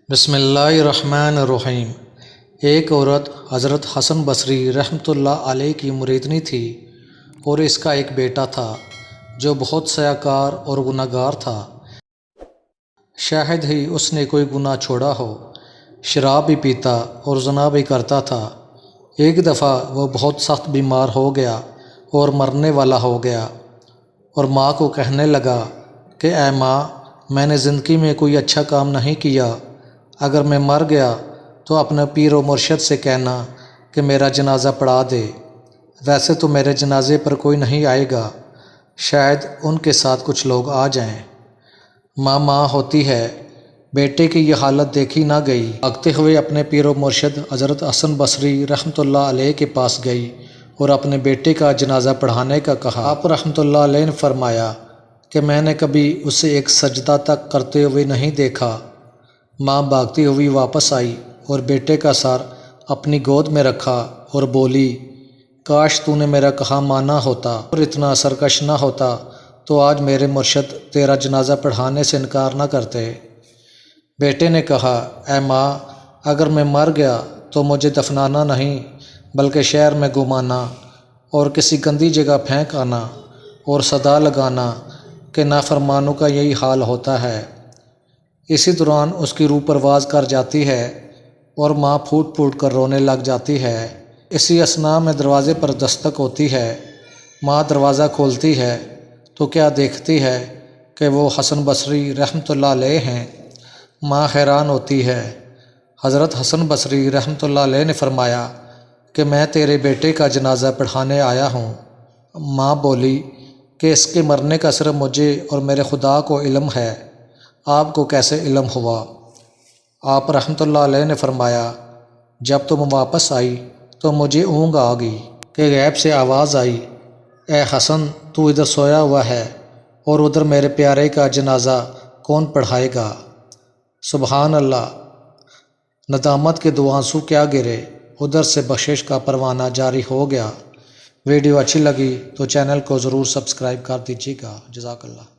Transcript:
بسم اللہ الرحمن الرحیم۔ ایک عورت حضرت حسن بصری رحمۃ اللہ علیہ کی مریدنی تھی اور اس کا ایک بیٹا تھا جو بہت سیاہ کار اور گناہ گار تھا۔ شاید ہی اس نے کوئی گناہ چھوڑا ہو، شراب بھی پیتا اور زنا بھی کرتا تھا۔ ایک دفعہ وہ بہت سخت بیمار ہو گیا اور مرنے والا ہو گیا، اور ماں کو کہنے لگا کہ اے ماں، میں نے زندگی میں کوئی اچھا کام نہیں کیا، اگر میں مر گیا تو اپنے پیر و مرشد سے کہنا کہ میرا جنازہ پڑھا دے۔ ویسے تو میرے جنازے پر کوئی نہیں آئے گا، شاید ان کے ساتھ کچھ لوگ آ جائیں۔ ماں ہوتی ہے، بیٹے کی یہ حالت دیکھی نہ گئی، بھاگتے ہوئے اپنے پیر و مرشد حضرت حسن بصری رحمۃ اللہ علیہ کے پاس گئی اور اپنے بیٹے کا جنازہ پڑھانے کا کہا۔ آپ رحمۃ اللہ علیہ نے فرمایا کہ میں نے کبھی اسے ایک سجدہ تک کرتے ہوئے نہیں دیکھا۔ ماں بھاگتی ہوئی واپس آئی اور بیٹے کا سر اپنی گود میں رکھا اور بولی، کاش تو نے میرا کہا مانا ہوتا اور اتنا سرکش نہ ہوتا تو آج میرے مرشد تیرا جنازہ پڑھانے سے انکار نہ کرتے۔ بیٹے نے کہا، اے ماں، اگر میں مر گیا تو مجھے دفنانا نہیں بلکہ شہر میں گمانا اور کسی گندی جگہ پھینک آنا اور صدا لگانا کہ نافرمانوں کا یہی حال ہوتا ہے۔ اسی دوران اس کی روح پرواز کر جاتی ہے اور ماں پھوٹ پھوٹ کر رونے لگ جاتی ہے۔ اسی اثناء میں دروازے پر دستک ہوتی ہے۔ ماں دروازہ کھولتی ہے تو کیا دیکھتی ہے کہ وہ حسن بصری رحمۃ اللہ علیہ ہیں۔ ماں حیران ہوتی ہے۔ حضرت حسن بصری رحمۃ اللہ علیہ نے فرمایا کہ میں تیرے بیٹے کا جنازہ پڑھانے آیا ہوں۔ ماں بولی کہ اس کے مرنے کا صرف مجھے اور میرے خدا کو علم ہے، آپ کو کیسے علم ہوا؟ آپ رحمۃ اللہ علیہ نے فرمایا، جب تم واپس آئی تو مجھے اونگ آ گئی کہ غیب سے آواز آئی، اے حسن، تو ادھر سویا ہوا ہے اور ادھر میرے پیارے کا جنازہ کون پڑھائے گا؟ سبحان اللہ! ندامت کے دو آنسو کیا گرے، ادھر سے بخشش کا پروانہ جاری ہو گیا۔ ویڈیو اچھی لگی تو چینل کو ضرور سبسکرائب کر دیجیے گا۔ جزاک اللہ۔